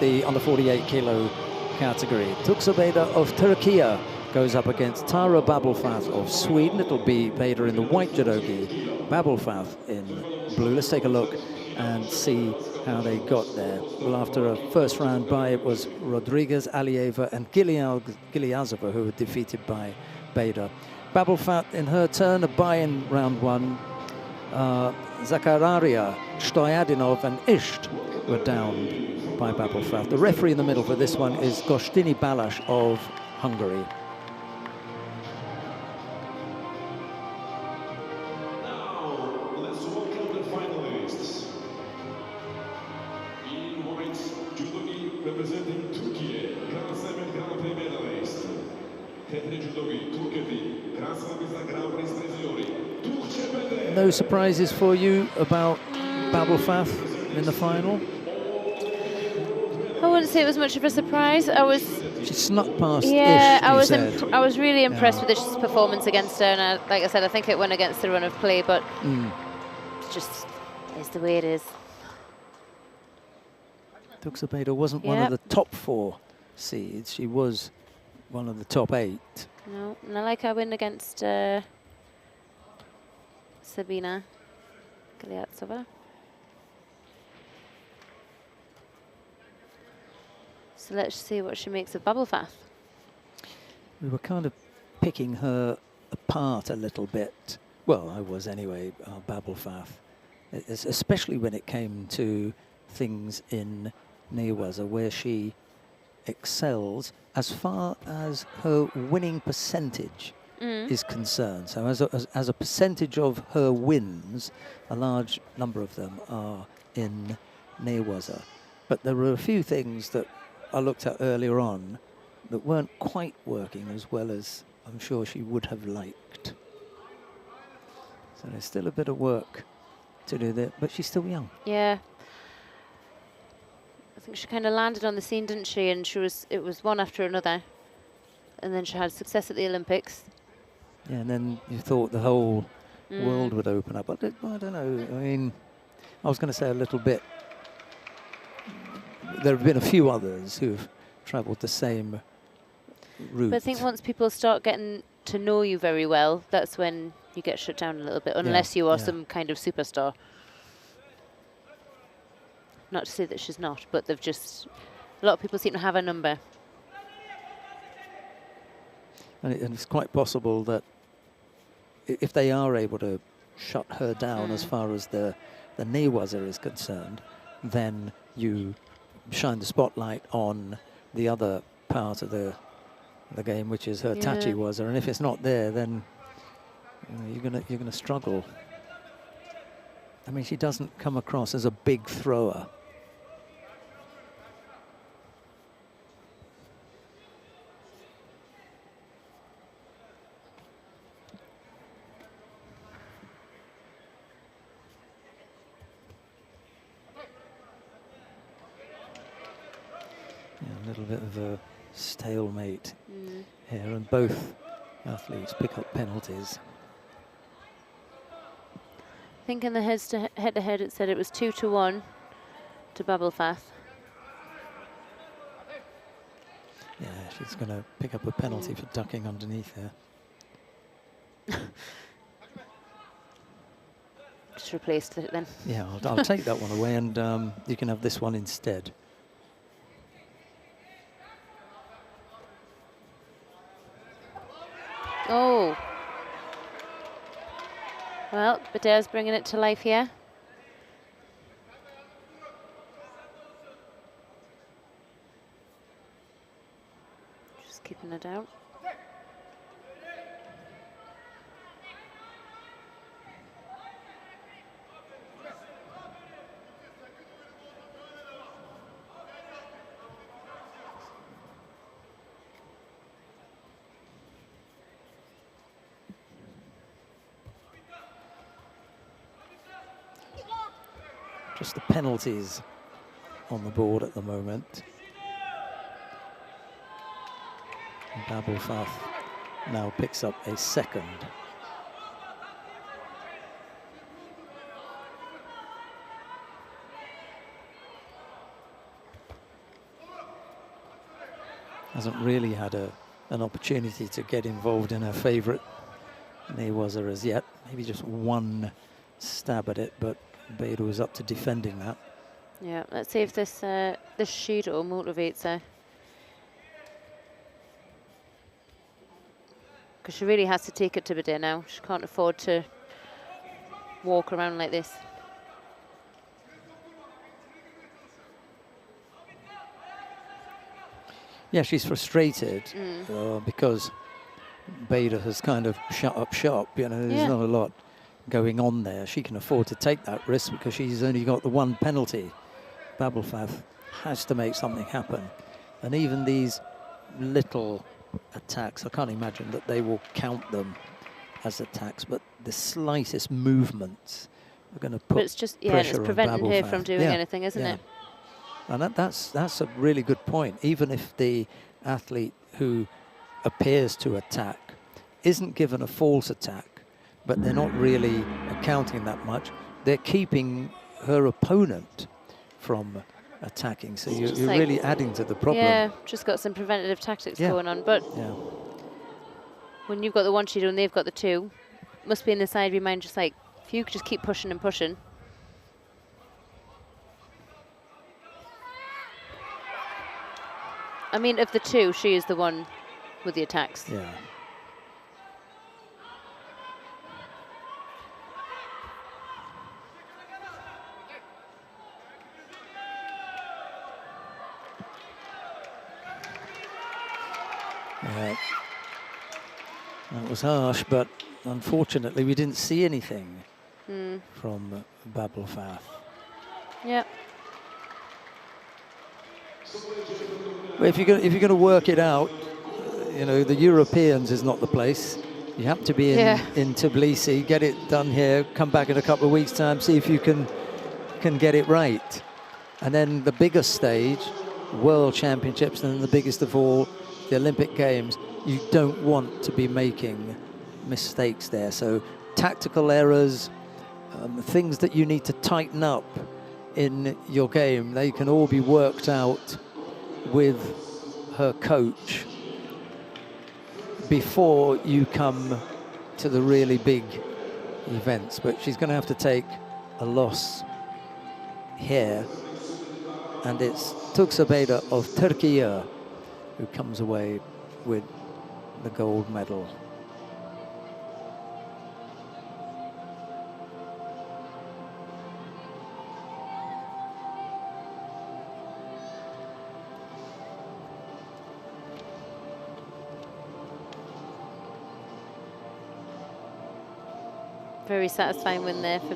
the under 48 kilo category. Tugce BEDER of Turkey goes up against Tara BABULFATH of Sweden. It'll be BEDER in the white judogi, BABULFATH in blue. Let's take a look and see how they got there. Well, after a first round bye, it was Rodriguez, Alieva, and Gilyazova who were defeated by BEDER. BABULFATH, in her turn, a bye in round one. Zakaria, Stoyadinov, and Isht were down by BABULFATH. The referee in the middle for this one is Gostini Balas of Hungary. Now, let's welcome the finalists. In white judogi representing Turkey, Grand Slam and Grand Prix medalist. Tetri judogi, Turkey, Grand Slam is the Grand Prix Tbilisi. No surprises for you about BABULFATH in the final? I wouldn't say it was much of a surprise. She snuck past Yeah, Ish, I was really impressed with Ish's performance against her, and like I said, I think it went against the run of play, but it just is the way it is. Tugce BEDER wasn't one of the top 4 seeds. She was one of the top 8. No, and I like her win against Sabina Gilyazova. So let's see what she makes of BABULFATH. We were kind of picking her apart a little bit. Well, I was anyway, BABULFATH, especially when it came to things in Newaza, where she excels as far as her winning percentage is concerned. So as a percentage of her wins, a large number of them are in Newaza. But there were a few things that I looked at earlier on that weren't quite working as well as I'm sure she would have liked. So there's still a bit of work to do there, but she's still young. Yeah. I think she kind of landed on the scene, didn't she? And it was one after another. And then she had success at the Olympics. Yeah, and then you thought the whole world would open up. But I don't know. I mean, I was going to say a little bit. There have been a few others who've travelled the same route. But I think once people start getting to know you very well, that's when you get shut down a little bit, unless you are some kind of superstar. Not to say that she's not, but they've just... A lot of people seem to have a number. And it's quite possible that if they are able to shut her down as far as the Newaza is concerned, then you shine the spotlight on the other part of the game, which is her Tachiwaza. And if it's not there, then you're gonna struggle. I mean, she doesn't come across as a big thrower. A little bit of a stalemate here, and both athletes pick up penalties. I think in the head-to-head it said it was 2-1 to BABULFATH. Yeah, she's going to pick up a penalty for ducking underneath there. Just replaced it then. Yeah, I'll take that one away, and you can have this one instead. Oh. Well, BEDER's bringing it to life here. Just keeping it out. Just the penalties on the board at the moment. And BABULFATH now picks up a second. hasn't really had an opportunity to get involved in her favourite Newaza as yet. Maybe just one stab at it, but BEDER was up to defending that. Yeah, let's see if this Judo motivates her. Because she really has to take it to BEDER now. She can't afford to walk around like this. Yeah, she's frustrated because BEDER has kind of shut up shop. You know, there's not a lot going on there. She can afford to take that risk because she's only got the one penalty. BABULFATH has to make something happen. And even these little attacks, I can't imagine that they will count them as attacks, but the slightest movements are going to put but it's just, pressure it's on preventing her BABULFATH from doing anything, isn't it? And that's a really good point. Even if the athlete who appears to attack isn't given a false attack, but they're not really accounting that much, they're keeping her opponent from attacking. So you're like, really adding to the problem. Yeah, just got some preventative tactics going on. But when you've got the one Judo and they've got the two, must be in the side of your mind just like, if you could just keep pushing and pushing. I mean, of the two, she is the one with the attacks. Yeah. That was harsh, but unfortunately we didn't see anything from BABULFATH. Yeah. Well, if you're going to work it out, you know, the Europeans is not the place. You have to be in Tbilisi, get it done here, come back in a couple of weeks' time, see if you can get it right. And then the biggest stage, World Championships, and then the biggest of all, the Olympic Games, you don't want to be making mistakes there. So tactical errors, things that you need to tighten up in your game, they can all be worked out with her coach before you come to the really big events. But she's going to have to take a loss here, and it's Tugce of Turkey who comes away with the gold medal. Very satisfying win there for